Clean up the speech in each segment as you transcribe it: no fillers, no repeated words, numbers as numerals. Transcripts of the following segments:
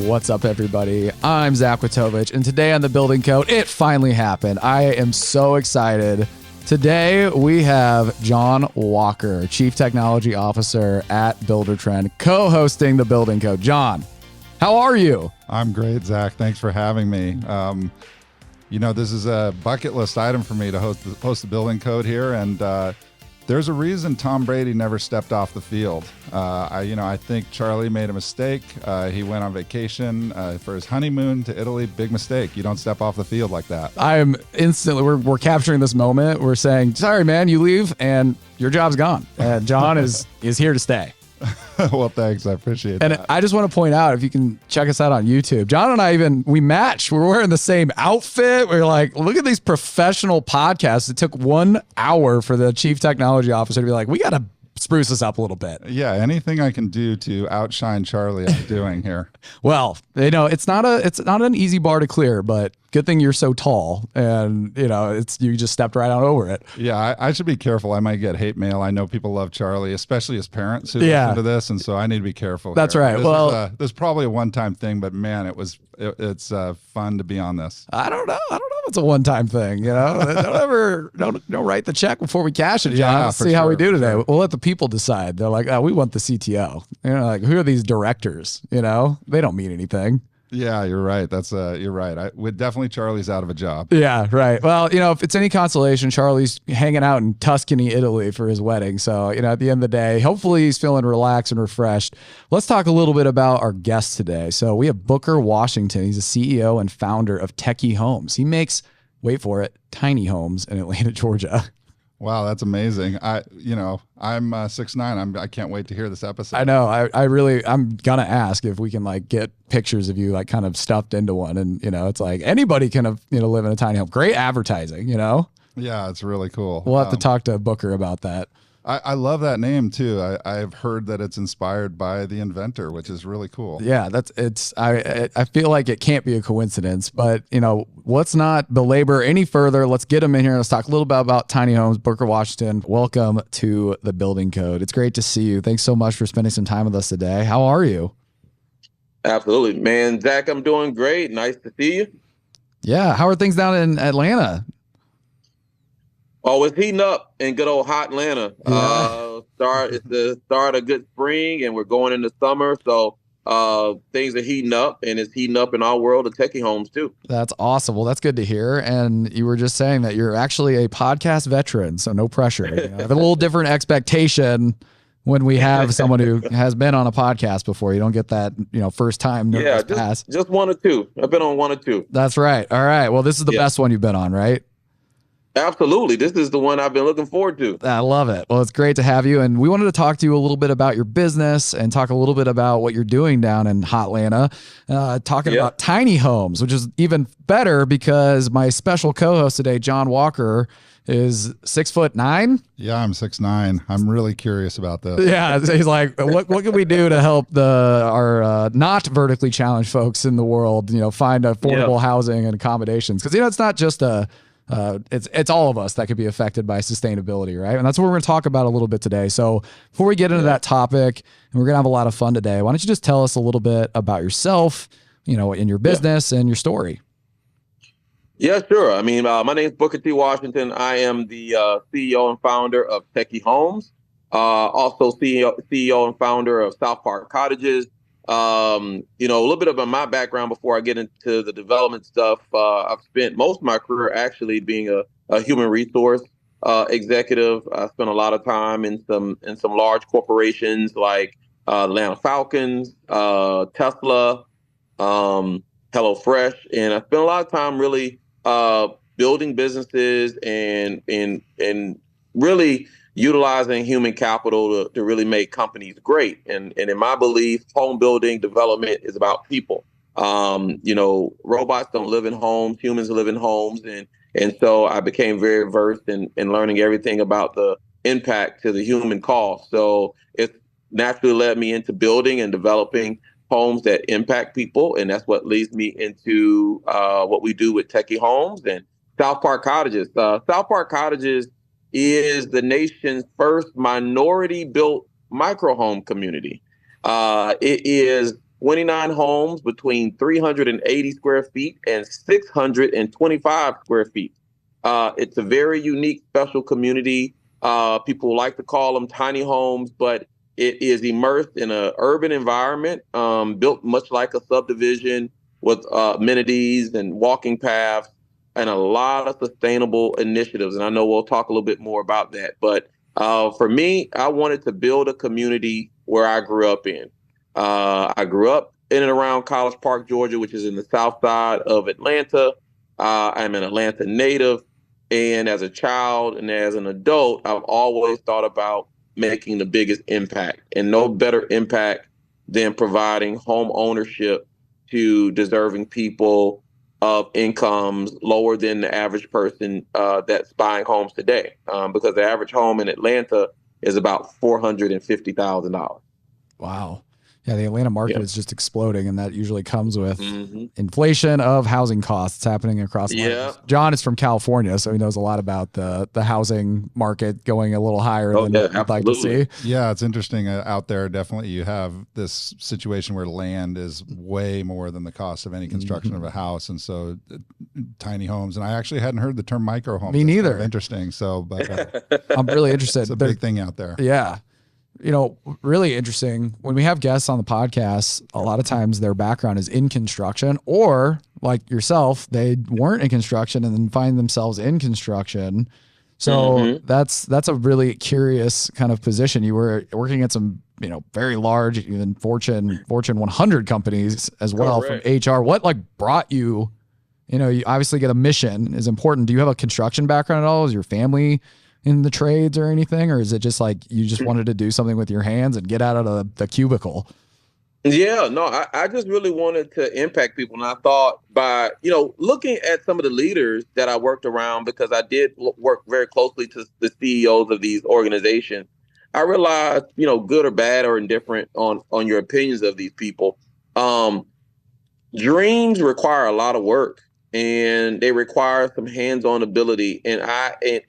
What's up, everybody? I'm Zach Witovich, and today on The Building Code, it finally happened. I am so excited. Today, we have Jon Walker, Chief Technology Officer at Buildertrend, co-hosting The Building Code. Jon, how are you? I'm great, Zach. Thanks for having me. This is a bucket list item for me to host the Building Code here, and there's a reason Tom Brady never stepped off the field. I think Charlie made a mistake. He went on vacation for his honeymoon to Italy. Big mistake. You don't step off the field like that. I am instantly, we're capturing this moment. We're saying, sorry, man, you leave and your job's gone. And Jon is here to stay. Well, thanks. I appreciate that. And I just want to point out, if you can check us out on YouTube, Jon and I we matched. We're wearing the same outfit. We're like, look at these professional podcasts. It took 1 hour for the Chief Technology Officer to be like, we got to spruce this up a little bit. Yeah, anything I can do to outshine Charlie, I'm doing here. Well, it's not an easy bar to clear, but good thing you're so tall, and you just stepped right on over it. Yeah, I should be careful. I might get hate mail. I know people love Charlie, especially his parents who listen to this, and so I need to be careful. That's here. right. This is probably a one-time thing, but man, it's fun to be on this. I don't know. It's a one-time thing, don't write the check before we cash it, Jon. Yeah, Let's see how we do today. We'll let the people decide. They're like, oh, we want the CTO. Like, who are these directors? They don't mean anything. Yeah, you're right. You're right. Definitely Charlie's out of a job. Yeah, right. Well, if it's any consolation, Charlie's hanging out in Tuscany, Italy for his wedding. So, at the end of the day, hopefully he's feeling relaxed and refreshed. Let's talk a little bit about our guest today. So we have Booker Washington. He's the CEO and founder of Techie Homes. He makes, wait for it, tiny homes in Atlanta, Georgia. Wow, that's amazing. I'm 6'9". I can't wait to hear this episode. I know. I'm gonna ask if we can get pictures of you kind of stuffed into one, and it's like anybody can live in a tiny home. Great advertising, Yeah, it's really cool. We'll have to talk to Booker about that. I love that name too. I've heard that it's inspired by the inventor, which is really cool. Yeah, I feel like it can't be a coincidence, but let's not belabor any further. Let's get him in here. Let's talk a little bit about tiny homes. Booker Washington, welcome to the Building Code. It's great to see you. Thanks so much for spending some time with us today. How are you? Absolutely, man. Zach, I'm doing great. Nice to see you. Yeah. How are things down in Atlanta? Oh, it's heating up in good old hot Atlanta. Yeah. It's the start of good spring, and we're going into summer. So things are heating up, and it's heating up in our world of Techie Homes too. That's awesome. Well, that's good to hear. And you were just saying that you're actually a podcast veteran, so no pressure. I have a little different expectation when we have someone who has been on a podcast before. You don't get that, first time. Yeah, just one or two. I've been on one or two. That's right. All right. Well, this is the best one you've been on, right? Absolutely. This is the one I've been looking forward to. I love it. Well, it's great to have you. And we wanted to talk to you a little bit about your business and talk a little bit about what you're doing down in Hotlanta, talking about tiny homes, which is even better because my special co-host today, Jon Walker, is 6'9". Yeah, I'm 6'9". I'm really curious about this. Yeah, he's like, what can we do to help our not vertically challenged folks in the world, find affordable housing and accommodations? Because it's not just it's all of us that could be affected by sustainability, right? And that's what we're going to talk about a little bit today. So before we get into that topic, and we're going to have a lot of fun today, why don't you just tell us a little bit about yourself, in your business and your story? Yeah, sure. I mean, my name is Booker T. Washington. I am the CEO and founder of Techie Homes, also CEO and founder of South Park Cottages. A little bit about my background before I get into the development stuff. I've spent most of my career actually being a human resource executive. I spent a lot of time in some large corporations like Atlanta Falcons, Tesla, HelloFresh, and I spent a lot of time really building businesses and really utilizing human capital to really make companies great. And in my belief, home building development is about people. Robots don't live in homes, humans live in homes. And so I became very versed in learning everything about the impact to the human cost. So it naturally led me into building and developing homes that impact people. And that's what leads me into what we do with Techie Homes and South Park Cottages. South Park Cottages is the nation's first minority-built micro home community. It is 29 homes between 380 square feet and 625 square feet. It's a very unique, special community. People like to call them tiny homes, but it is immersed in an urban environment, built much like a subdivision with amenities and walking paths and a lot of sustainable initiatives. And I know we'll talk a little bit more about that. But for me, I wanted to build a community where I grew up in. I grew up in and around College Park, Georgia, which is in the south side of Atlanta. I'm an Atlanta native. And as a child and as an adult, I've always thought about making the biggest impact, and no better impact than providing home ownership to deserving people of incomes lower than the average person that's buying homes today. Because the average home in Atlanta is about $450,000. Wow. Yeah, the Atlanta market is just exploding, and that usually comes with inflation of housing costs happening across Atlanta. Jon is from California, so he knows a lot about the housing market going a little higher than I'd like to see. Yeah, it's interesting out there. Definitely, you have this situation where land is way more than the cost of any construction of a house, and so tiny homes. And I actually hadn't heard the term micro homes. Me neither. Kind of interesting. So, but I'm really interested. It's a big thing out there. Yeah. You know, really interesting. When we have guests on the podcast, a lot of times their background is in construction, or like yourself, they weren't in construction and then find themselves in construction. So that's a really curious kind of position. You were working at some, very large, even Fortune 100 companies as well. Correct. From HR. What brought you, you obviously get a mission is important. Do you have a construction background at all? Is your family in the trades or anything, or is it just like you just wanted to do something with your hands and get out of the cubicle? Yeah, no, I just really wanted to impact people. And I thought by, looking at some of the leaders that I worked around, because I did work very closely to the CEOs of these organizations, I realized, good or bad or indifferent on your opinions of these people, dreams require a lot of work, and they require some hands-on ability. And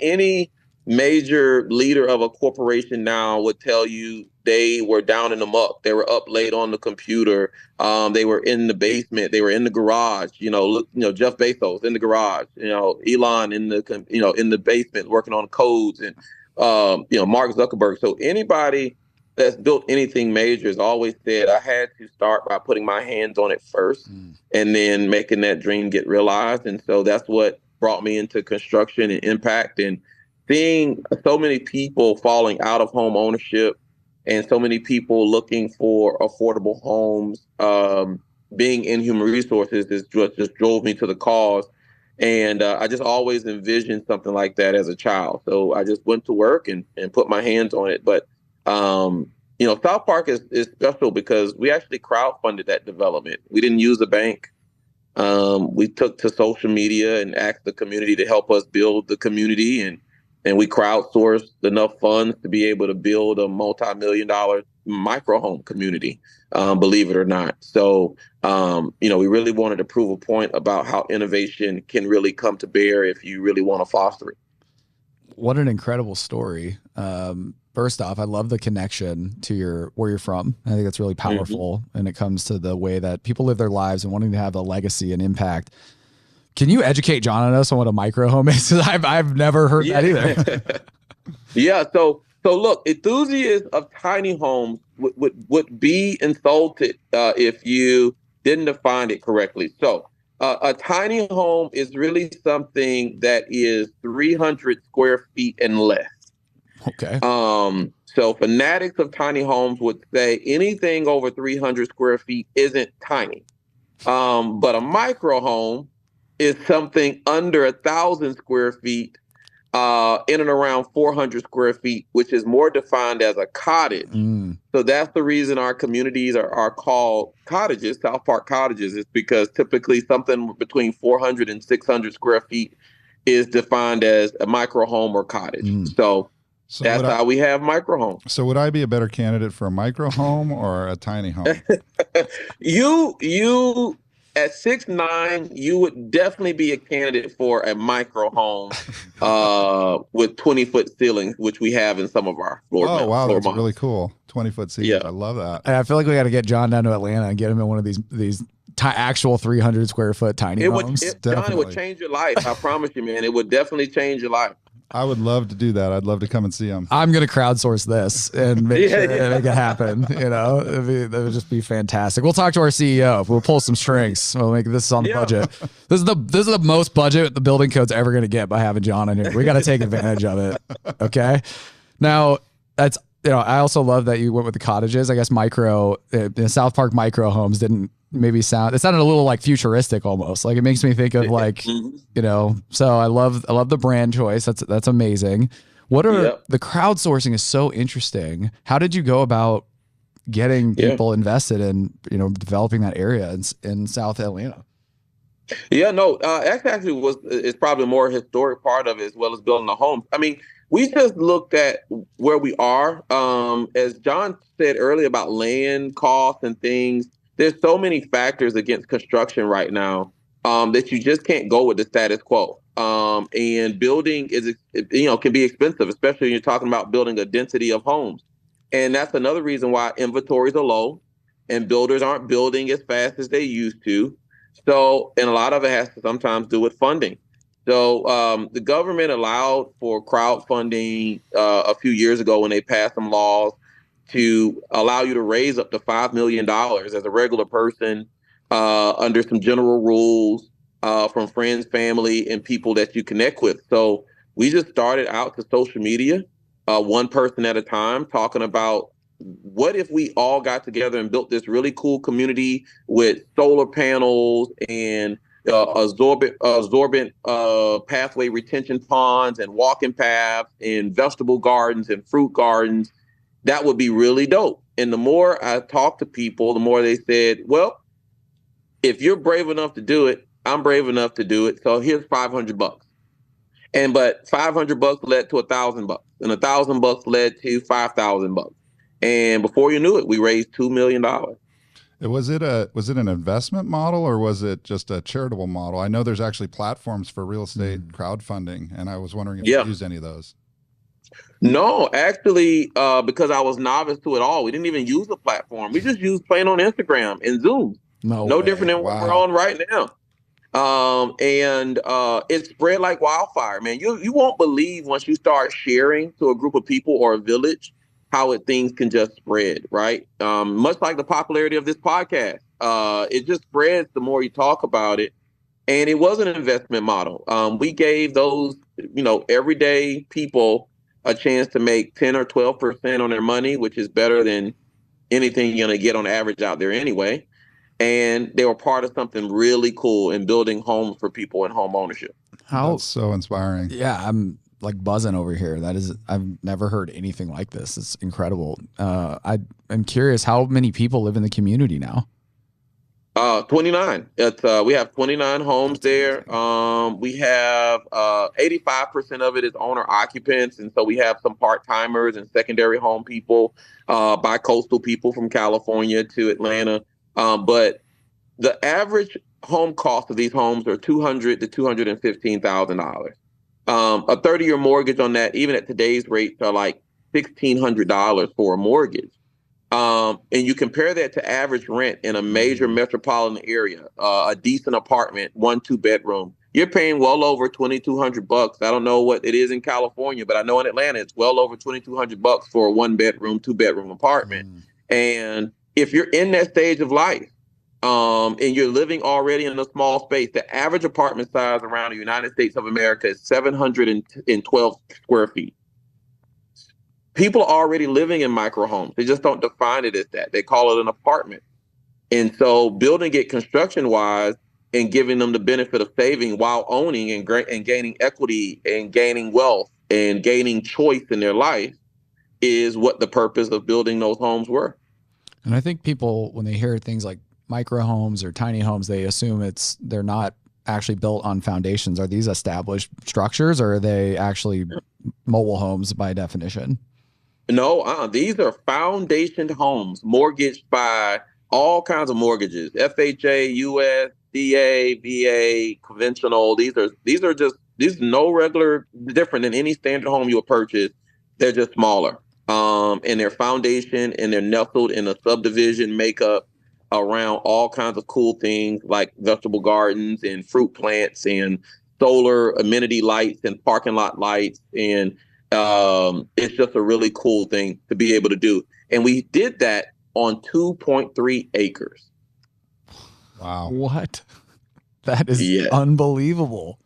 any major leader of a corporation now would tell you they were down in the muck. They were up late on the computer. They were in the basement. They were in the garage. Jeff Bezos in the garage. Elon in the basement working on codes, and Mark Zuckerberg. So anybody that's built anything major has always said I had to start by putting my hands on it first, and then making that dream get realized. And so that's what brought me into construction and impact, and seeing so many people falling out of home ownership and so many people looking for affordable homes, being in human resources just drove me to the cause. And I just always envisioned something like that as a child. So I just went to work and put my hands on it. But, South Park is special because we actually crowdfunded that development. We didn't use a bank. We took to social media and asked the community to help us build the community, and we crowdsourced enough funds to be able to build a multi-million-dollar micro home community, believe it or not. So, we really wanted to prove a point about how innovation can really come to bear if you really want to foster it. What an incredible story. First off, I love the connection to where you're from. I think that's really powerful. And it comes to the way that people live their lives and wanting to have a legacy and impact. Can you educate Jon and us on what a micro home is? I've never heard that either. Yeah. So look, enthusiasts of tiny homes would be insulted if you didn't define it correctly. So a tiny home is really something that is 300 square feet and less. Okay. So fanatics of tiny homes would say anything over 300 square feet isn't tiny. But a micro home is something under 1,000 square feet, in and around 400 square feet, which is more defined as a cottage. So that's the reason our communities are called cottages, South Park cottages, is because typically something between 400 and 600 square feet is defined as a micro home or cottage. So that's how we have micro homes. So would I be a better candidate for a micro home or a tiny home? You at 6'9", you would definitely be a candidate for a micro home with 20-foot ceilings, which we have in some of our floor Oh, wow, that's models. really cool. 20-foot ceilings. I love that. I feel like we got to get John down to Atlanta and get him in one of these actual 300 square foot tiny homes. John, it would change your life. I promise you, man. It would definitely change your life. I would love to do that. I'd love to come and see them. I'm going to crowdsource this and make make it happen. You know, it would just be fantastic. We'll talk to our CEO. We'll pull some strings. We'll make this on the budget. This is the most budget the building code's ever going to get by having John in here. We got to take advantage of it. Okay. Now that's, I also love that you went with the cottages. I guess the South Park micro homes didn't maybe it sounded a little like futuristic almost. Like it makes me think of like, so I love the brand choice. That's amazing. What are the crowdsourcing is so interesting. How did you go about getting people invested in, developing that area in South Atlanta? Yeah, no, actually it's probably a more historic part of it as well as building the homes. I mean, we just looked at where we are. As John said earlier about land costs and things, there's so many factors against construction right now that you just can't go with the status quo. And building can be expensive, especially when you're talking about building a density of homes. And that's another reason why inventories are low and builders aren't building as fast as they used to. So, and a lot of it has to sometimes do with funding. So the government allowed for crowdfunding a few years ago when they passed some laws to allow you to raise up to $5 million as a regular person under some general rules from friends, family, and people that you connect with. So we just started out to social media, one person at a time, talking about what if we all got together and built this really cool community with solar panels and absorbent pathway retention ponds and walking paths and vegetable gardens and fruit gardens. That would be really dope. And the more I talked to people, the more they said, well, if you're brave enough to do it, I'm brave enough to do it. So here's $500. But $500 led to $1,000, and $1,000 led to $5,000. And before you knew it, we raised $2 million. Was it an investment model or was it just a charitable model? I know there's actually platforms for real estate crowdfunding, and I was wondering if you used any of those. No, actually, because I was novice to it all, we didn't even use a platform. We just used plain on Instagram and Zoom. No different than what we're on right now. And it spread like wildfire, man. You won't believe once you start sharing to a group of people or a village how things can just spread, right? Much like the popularity of this podcast. It just spreads the more you talk about it. And it was an investment model. We gave those, everyday people a chance to make 10 or 12% on their money, which is better than anything you're going to get on average out there anyway. And they were part of something really cool in building homes for people in home ownership. That's so inspiring. Yeah, I'm like buzzing over here. I've never heard anything like this. It's incredible. I'm curious, how many people live in the community now? 29. We have 29 homes there. We have 85% of it is owner occupants. And so we have some part-timers and secondary home people, bi-coastal people from California to Atlanta. But the average home cost of these homes are $200,000 to $215,000. A 30-year mortgage on that, even at today's rates, are like $1,600 for a mortgage. And you compare that to average rent in a major metropolitan area, a decent apartment, 1-2 bedroom, you're paying well over $2,200. I don't know what it is in California, but I know in Atlanta it's well over $2,200 for a 1-bedroom, 2-bedroom apartment. And if you're in that stage of life, and you're living already in a small space, the average apartment size around the United States of America is 712 square feet. People are already living in micro homes. They just don't define it as that. They call it an apartment. And so building it construction wise and giving them the benefit of saving while owning and gaining equity and gaining wealth and gaining choice in their life is what the purpose of building those homes were. And I think people, when they hear things like micro homes or tiny homes, they assume they're not actually built on foundations. Are these established structures, or are they actually mobile homes by definition? No, these are foundation homes mortgaged by all kinds of mortgages, FHA, US, DA, VA, conventional. These are no regular different than any standard home you'll purchase. They're just smaller. And their foundation and they're nestled in a subdivision makeup around all kinds of cool things like vegetable gardens and fruit plants and solar amenity lights and parking lot lights. And it's just a really cool thing to be able to do. And we did that on 2.3 acres. Wow. What? That is unbelievable.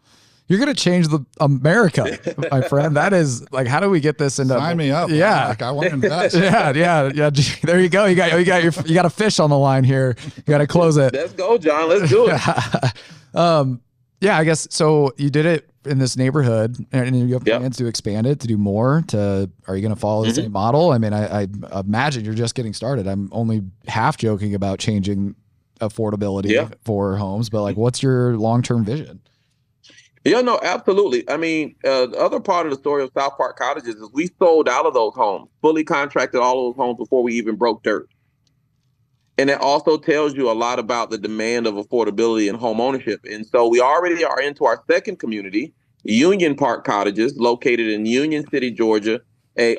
You're going to change the America, my friend. That is like, how do we get this into? Sign me up. Yeah. Like, I want to invest. Yeah. There you go. You got a fish on the line here. You got to close it. Let's go, John. Let's do it. Yeah, I guess so. You did it in this neighborhood, and you have plans to expand it, to do more. Are you going to follow the same model? I mean, I imagine you're just getting started. I'm only half joking about changing affordability for homes, but like, what's your long-term vision? Yeah, no, absolutely. I mean, the other part of the story of South Park Cottages is we sold out of those homes, fully contracted all of those homes before we even broke dirt. And it also tells you a lot about the demand of affordability and home ownership. And so we already are into our second community, Union Park Cottages, located in Union City, Georgia,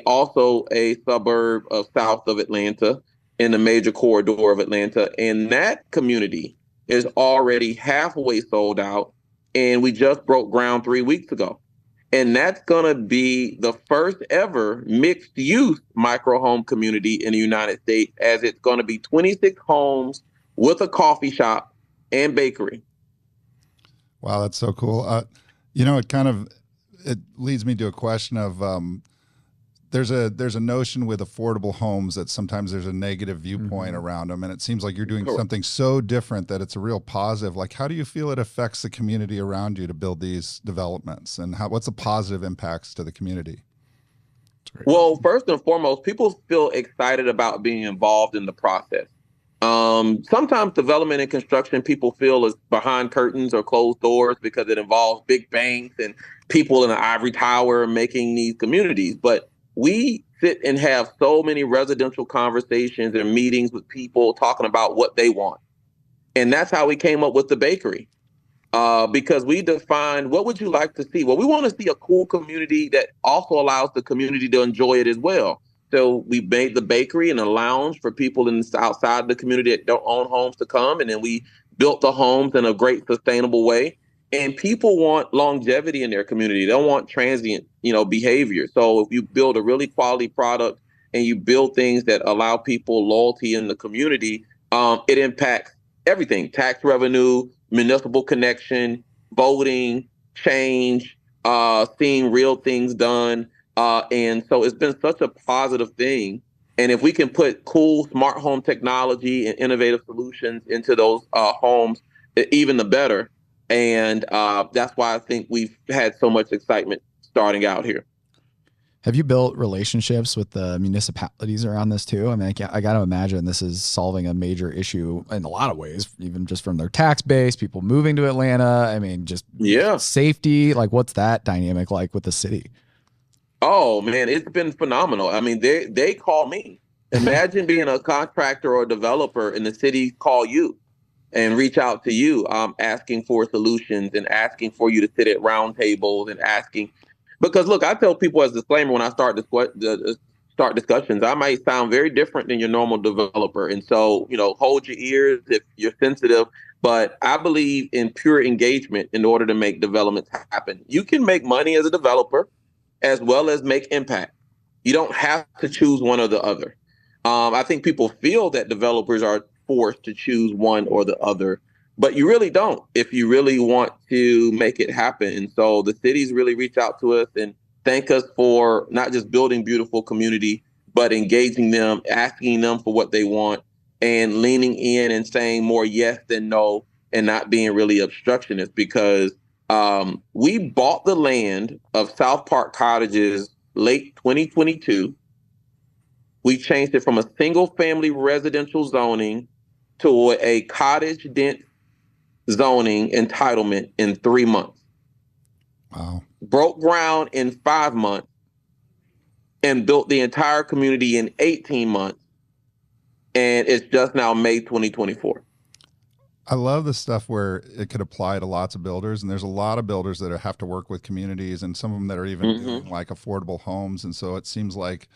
also a suburb of south of Atlanta in the major corridor of Atlanta. And that community is already halfway sold out. And we just broke ground 3 weeks ago. And that's going to be the first ever mixed use micro home community in the United States, as it's going to be 26 homes with a coffee shop and bakery. Wow, that's so cool. It leads me to a question of there's a notion with affordable homes that sometimes there's a negative viewpoint around them, and it seems like you're doing something so different that it's a real positive. Like, how do you feel it affects the community around you to build these developments, and what's the positive impacts to the community? Well, first and foremost, people feel excited about being involved in the process. Sometimes development and construction, people feel is behind curtains or closed doors because it involves big banks and people in the ivory tower making these communities. But we sit and have so many residential conversations and meetings with people talking about what they want. And that's how we came up with the bakery. Because we defined, what would you like to see? Well, we want to see a cool community that also allows the community to enjoy it as well. So we made the bakery and a lounge for people outside the community that don't own homes to come. And then we built the homes in a great sustainable way. And people want longevity in their community. They don't want transient, behavior. So if you build a really quality product and you build things that allow people loyalty in the community, it impacts everything: tax revenue, municipal connection, voting, change, seeing real things done. And so it's been such a positive thing. And if we can put cool smart home technology and innovative solutions into those homes, even the better. And that's why I think we've had so much excitement starting out here. Have you built relationships with the municipalities around this too? I mean, I got to imagine this is solving a major issue in a lot of ways, even just from their tax base, people moving to Atlanta. I mean, just safety. Like, what's that dynamic like with the city? Oh, man, it's been phenomenal. I mean, they call me. Imagine being a contractor or a developer and the city call you and reach out to you, asking for solutions and asking for you to sit at round tables and asking. Because, look, I tell people as a disclaimer when I start discussions, I might sound very different than your normal developer. And so, hold your ears if you're sensitive. But I believe in pure engagement in order to make developments happen. You can make money as a developer as well as make impact. You don't have to choose one or the other. I think people feel that developers are forced to choose one or the other, but you really don't if you really want to make it happen. And so the cities really reach out to us and thank us for not just building beautiful community, but engaging them, asking them for what they want, and leaning in and saying more yes than no, and not being really obstructionist. Because we bought the land of South Park Cottages late 2022. We changed it from a single family residential zoning to a cottage dense zoning entitlement in 3 months. Wow. Broke ground in 5 months and built the entire community in 18 months. And it's just now May 2024. I love the stuff where it could apply to lots of builders, and there's a lot of builders that have to work with communities, and some of them that are even doing like affordable homes. And so it seems like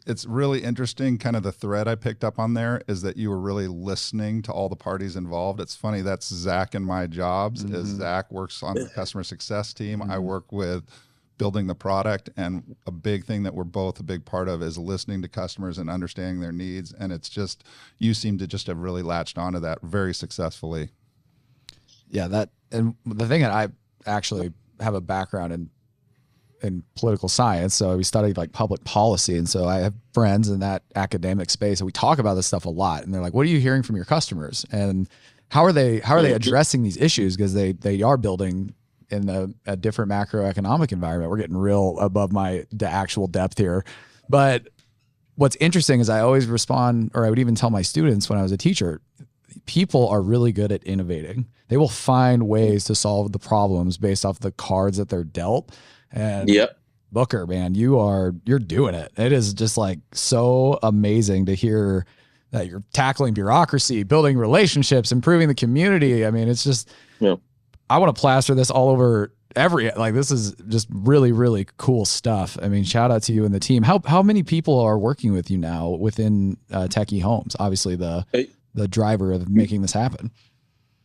it's really interesting. Kind of the thread I picked up on there is that you were really listening to all the parties involved. It's funny, that's Zach and my jobs. Is Zach works on the customer success team. I work with building the product, and a big thing that we're both a big part of is listening to customers and understanding their needs. And it's just, you seem to just have really latched onto that very successfully. Yeah, and the thing that I actually have a background in political science, so we studied like public policy, and so I have friends in that academic space, and we talk about this stuff a lot. And they're like, "What are you hearing from your customers, and how are they addressing these issues?" Because they are building in a different macroeconomic environment. We're getting real above the actual depth here. But what's interesting is I always respond, or I would even tell my students when I was a teacher, people are really good at innovating. They will find ways to solve the problems based off the cards that they're dealt. And Booker, man, you're doing it. It is just like so amazing to hear that you're tackling bureaucracy, building relationships, improving the community. I mean, it's just, I want to plaster this all over this is just really, really cool stuff. I mean, shout out to you and the team. How many people are working with you now within Techie Homes? Obviously the driver of making this happen.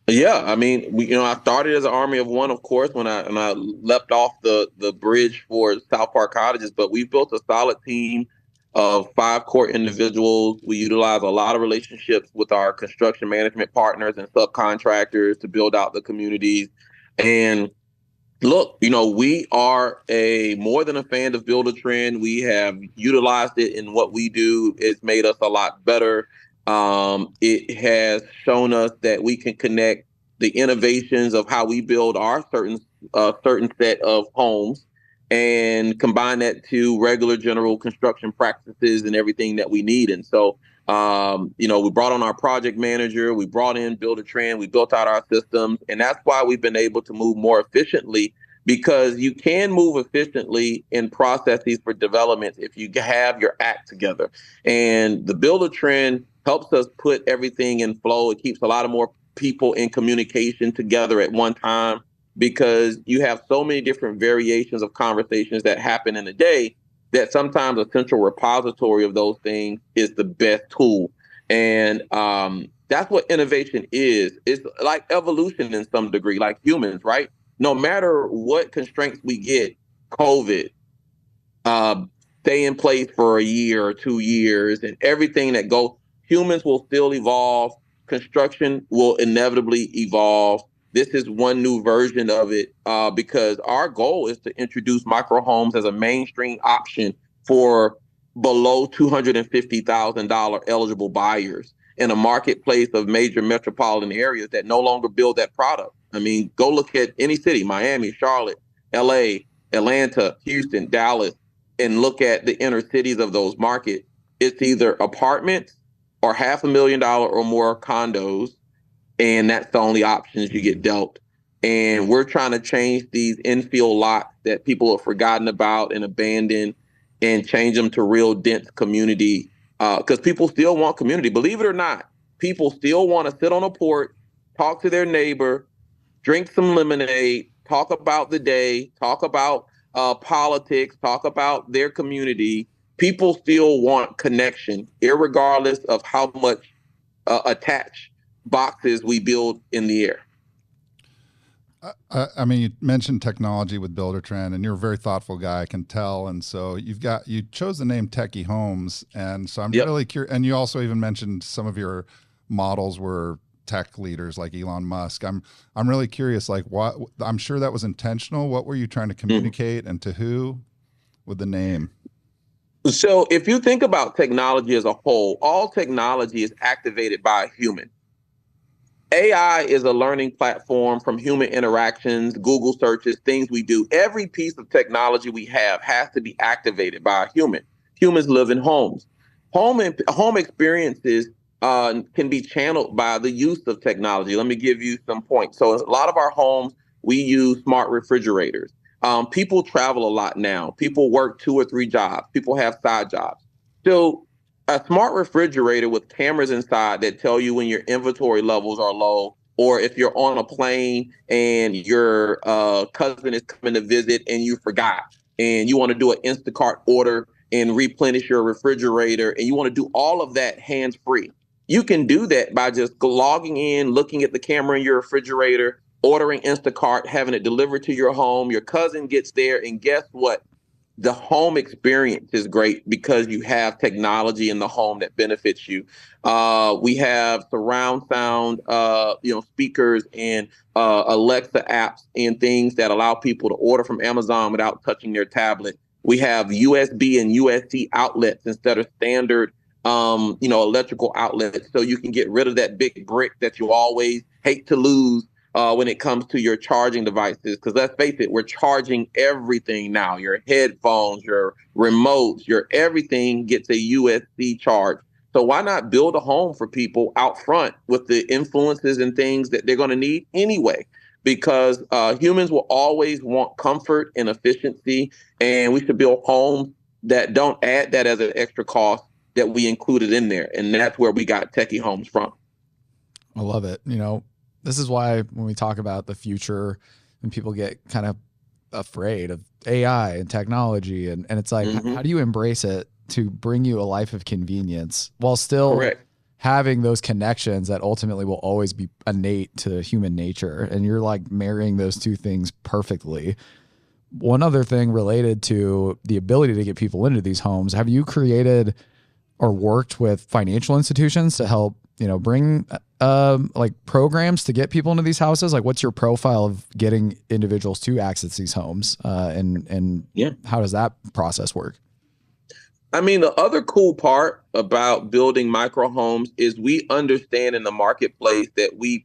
Yeah, I mean, I started as an army of one, of course, when I leapt off the bridge for South Park Cottages, but we built a solid team of 5 core individuals. We utilize a lot of relationships with our construction management partners and subcontractors to build out the communities. And look, we are more than a fan of Buildertrend. We have utilized it in what we do. It's made us a lot better. It has shown us that we can connect the innovations of how we build our certain set of homes and combine that to regular general construction practices and everything that we need. And so, we brought on our project manager, we brought in Buildertrend, we built out our systems, and that's why we've been able to move more efficiently, because you can move efficiently in processes for development if you have your act together. And the Buildertrend helps us put everything in flow. It keeps a lot of more people in communication together at one time, because you have so many different variations of conversations that happen in a day that sometimes a central repository of those things is the best tool. And that's what innovation is. It's like evolution in some degree, like humans, right? No matter what constraints we get, COVID, stay in place for a year or 2 years, and everything that goes, humans will still evolve. Construction will inevitably evolve. This is one new version of it, because our goal is to introduce micro homes as a mainstream option for below $250,000 eligible buyers in a marketplace of major metropolitan areas that no longer build that product. I mean, go look at any city, Miami, Charlotte, LA, Atlanta, Houston, Dallas, and look at the inner cities of those markets. It's either apartments or $500,000 or more condos, and that's the only options you get dealt. And we're trying to change these infill lots that people have forgotten about and abandoned, and change them to real dense community, because people still want community. Believe it or not, people still want to sit on a porch, talk to their neighbor, drink some lemonade, talk about the day, talk about politics, talk about their community. People still want connection, irregardless of how much attached boxes we build in the air. I mean, you mentioned technology with Buildertrend, and you're a very thoughtful guy, I can tell. And so you chose the name Techie Homes, and so I'm really curious. And you also even mentioned some of your models were tech leaders like Elon Musk. I'm really curious, like I'm sure that was intentional. What were you trying to communicate, and to who with the name? So if you think about technology as a whole, all technology is activated by a human. AI is a learning platform from human interactions, Google searches, things we do. Every piece of technology we have has to be activated by a human. Humans live in homes. Home experiences can be channeled by the use of technology. Let me give you some points. So a lot of our homes, we use smart refrigerators. People travel a lot now. People work 2 or 3 jobs. People have side jobs. So A smart refrigerator with cameras inside that tell you when your inventory levels are low, or if you're on a plane and your cousin is coming to visit and you forgot and you want to do an Instacart order and replenish your refrigerator and you want to do all of that hands free. You can do that by just logging in, looking at the camera in your refrigerator, ordering Instacart, having it delivered to your home. Your cousin gets there, and guess what? The home experience is great because you have technology in the home that benefits you. We have surround sound, speakers and Alexa apps and things that allow people to order from Amazon without touching their tablet. We have USB and USB outlets instead of standard, electrical outlets, so you can get rid of that big brick that you always hate to lose when it comes to your charging devices. Because let's face it, we're charging everything now. Your headphones, your remotes, your everything gets a USB charge. So why not build a home for people out front with the influences and things that they're going to need anyway? Because humans will always want comfort and efficiency, and we should build homes that don't add that as an extra cost, that we included in there. And that's where we got Techie Homes from. I love it. This is why when we talk about the future and people get kind of afraid of AI and technology, and it's like, how do you embrace it to bring you a life of convenience while still having those connections that ultimately will always be innate to human nature? And you're like marrying those two things perfectly. One other thing related to the ability to get people into these homes, have you created or worked with financial institutions to help, bring like programs to get people into these houses? Like, what's your profile of getting individuals to access these homes? And how does that process work? I mean, the other cool part about building micro homes is we understand in the marketplace that we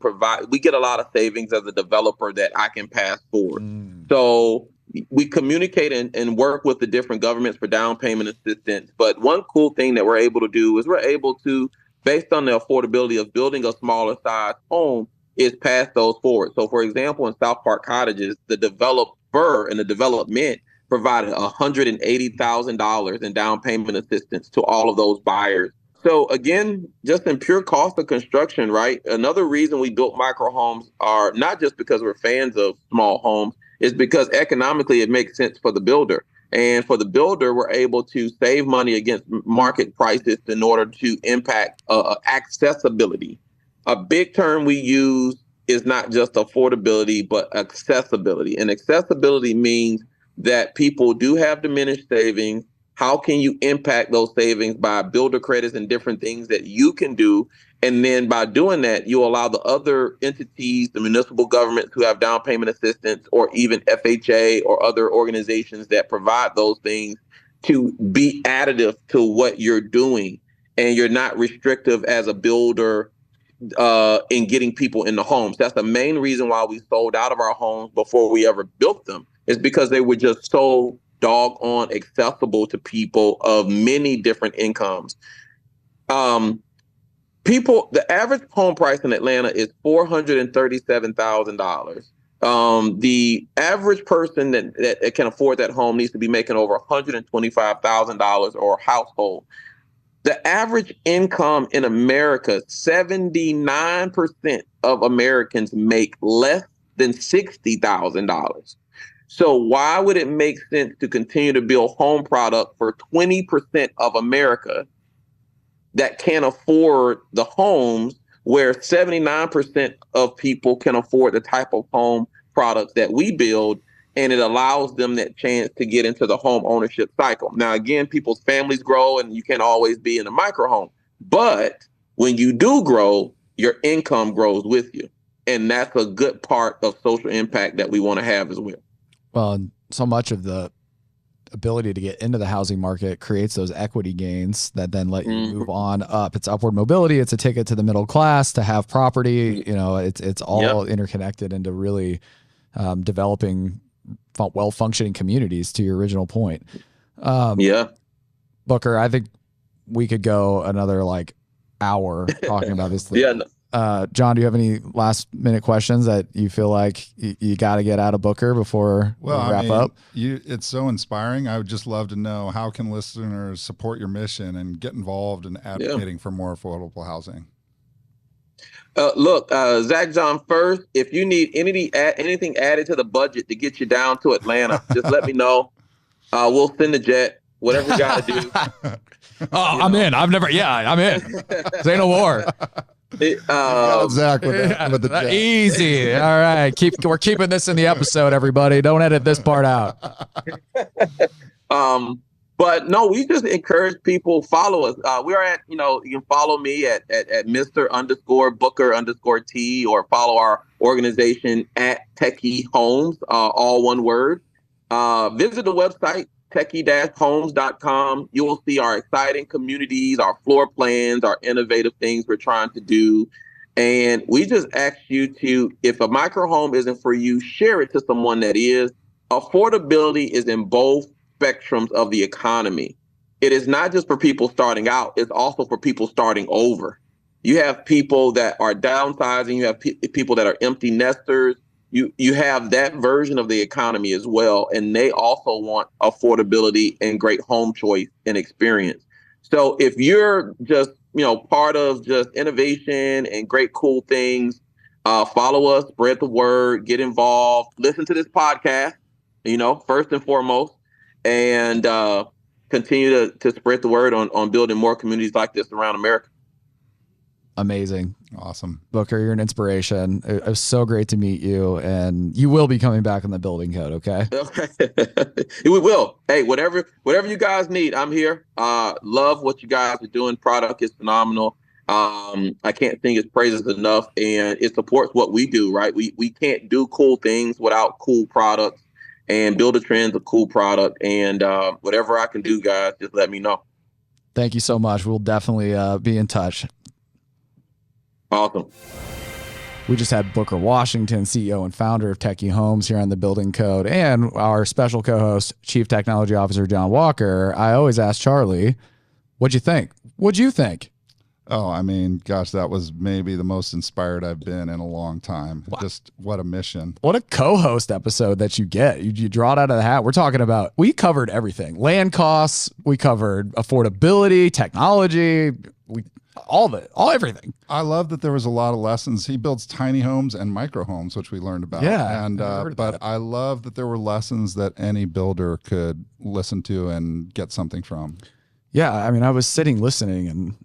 get a lot of savings as a developer that I can pass forward. So we communicate and work with the different governments for down payment assistance. But one cool thing that we're able to do is we're able to, based on the affordability of building a smaller size home, is pass those forward. So for example, in South Park Cottages, the developer and the development provided $180,000 in down payment assistance to all of those buyers. So again, just in pure cost of construction, right? Another reason we built micro homes are not just because we're fans of small homes, is because economically it makes sense for the builder. And for the builder, we're able to save money against market prices in order to impact accessibility. A big term we use is not just affordability, but accessibility. And accessibility means that people do have diminished savings. How can you impact those savings by builder credits and different things that you can do? And then by doing that, you allow the other entities, the municipal governments who have down payment assistance, or even FHA or other organizations that provide those things, to be additive to what you're doing. And you're not restrictive as a builder in getting people in the homes. That's the main reason why we sold out of our homes before we ever built them, is because they were just so doggone accessible to people of many different incomes. The average home price in Atlanta is $437,000. The average person that can afford that home needs to be making over $125,000 or household. The average income in America, 79% of Americans make less than $60,000. So why would it make sense to continue to build home product for 20% of America that can't afford the homes, where 79% of people can afford the type of home products that we build, and it allows them that chance to get into the home ownership cycle? Now, again, people's families grow and you can't always be in a micro home, but when you do grow, your income grows with you. And that's a good part of social impact that we want to have as well. Well, so much of the ability to get into the housing market creates those equity gains that then let you move on up. It's upward mobility. It's a ticket to the middle class to have property. It's all interconnected into really developing well-functioning communities, to your original point. Booker, I think we could go another hour talking about this thing. John, do you have any last minute questions that you feel like you got to get out of Booker before we wrap up? It's so inspiring. I would just love to know, how can listeners support your mission and get involved in advocating for more affordable housing? Look, Zach John first, if you need anything added to the budget to get you down to Atlanta, just let me know. We'll send the jet, whatever we got to do. I'm in. I'm in. Say no more. Zach with the jet. Easy. All right. We're keeping this in the episode, everybody. Don't edit this part out. But no, we just encourage people, follow us. We're at, you can follow me at Mr._Booker_T, or follow our organization at Techie Homes, all one word. Visit the website, techie-homes.com. You will see our exciting communities, our floor plans, our innovative things we're trying to do. And we just ask you to, if a micro home isn't for you, share it to someone that is. Affordability is in both spectrums of the economy. It is not just for people starting out, it's also for people starting over. You have people that are downsizing, you have people that are empty nesters. You have that version of the economy as well, and they also want affordability and great home choice and experience. So if you're just, part of just innovation and great cool things, follow us, spread the word, get involved, listen to this podcast, first and foremost, and continue to spread the word on building more communities like this around America. Amazing. Awesome. Booker, you're an inspiration. It was so great to meet you, and you will be coming back on the building code, okay? We will. Hey, whatever you guys need, I'm here. Love what you guys are doing. Product is phenomenal. I can't sing its praises enough, and it supports what we do, right? We can't do cool things without cool products, and Buildertrend's a cool product, and whatever I can do, guys, just let me know. Thank you so much. We'll definitely be in touch. Awesome. We just had Booker Washington, CEO and founder of Techie Homes, here on the Building Code, and our special co-host, Chief Technology Officer Jon Walker. I always ask Charlie, what'd you think? What'd you think? Oh, gosh, that was maybe the most inspired I've been in a long time. Wow. Just what a mission. What a co-host episof that you get. You draw it out of the hat. We're talking about, we covered everything. Land costs, we covered affordability, technology, everything. I love that there was a lot of lessons. He builds tiny homes and micro homes, which we learned about. Yeah. And I love that there were lessons that any builder could listen to and get something from. Yeah. I was sitting listening, and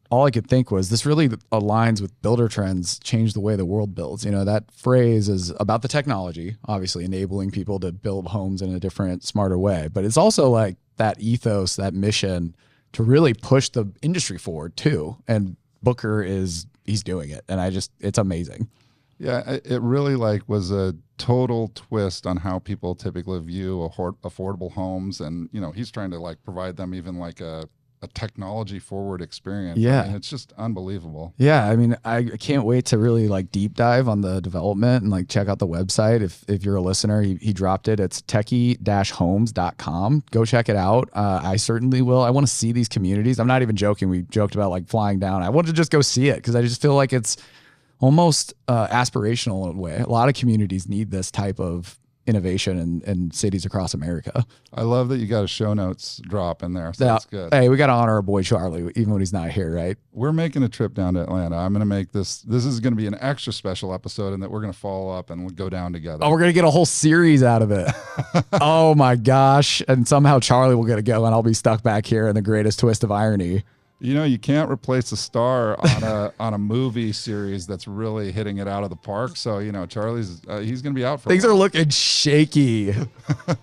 all I could think was, this really aligns with Buildertrend's change the way the world builds. That phrase is about the technology, obviously enabling people to build homes in a different, smarter way. But it's also like that ethos, that mission to really push the industry forward too. And Booker he's doing it. And it's amazing. Yeah, it really was a total twist on how people typically view affordable homes. And, he's trying to provide them even a technology forward experience. Yeah. It's just unbelievable. Yeah. I can't wait to really deep dive on the development and check out the website. If you're a listener, he dropped it. It's techie-homes.com. Go check it out. I certainly will. I want to see these communities. I'm not even joking. We joked about flying down. I want to just go see it, because I just feel like it's almost aspirational in a way. A lot of communities need this type of innovation in cities across America. I love that you got a show notes drop in there. So that's good. Hey, we got to honor our boy Charlie, even when he's not here, right? We're making a trip down to Atlanta. I'm going to make this is going to be an extra special episode, and that we're going to follow up and we'll go down together. Oh, we're going to get a whole series out of it. Oh my gosh. And somehow Charlie will get to go, and I'll be stuck back here in the greatest twist of irony. You can't replace a star on a movie series that's really hitting it out of the park. So, Charlie's he's going to be out for Things are looking shaky.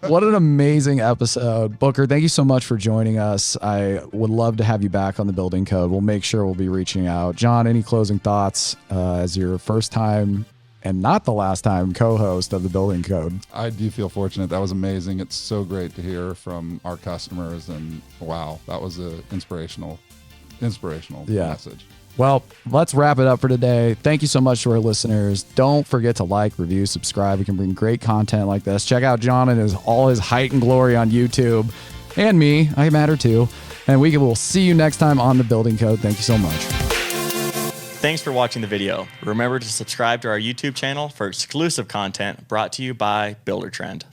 What an amazing episode. Booker, thank you so much for joining us. I would love to have you back on the Building Code. We'll make sure we'll be reaching out. John, any closing thoughts as your first time and not the last time co-host of the Building Code? I do feel fortunate. That was amazing. It's so great to hear from our customers, and wow, that was an inspirational message. Well, let's wrap it up for today. Thank you so much to our listeners. Don't forget to review, subscribe. We can bring great content like this. Check out John and all his height and glory on YouTube. And me, I matter too. And we will see you next time on the Building Code. Thank you so much. Thanks for watching the video. Remember to subscribe to our YouTube channel for exclusive content brought to you by Buildertrend.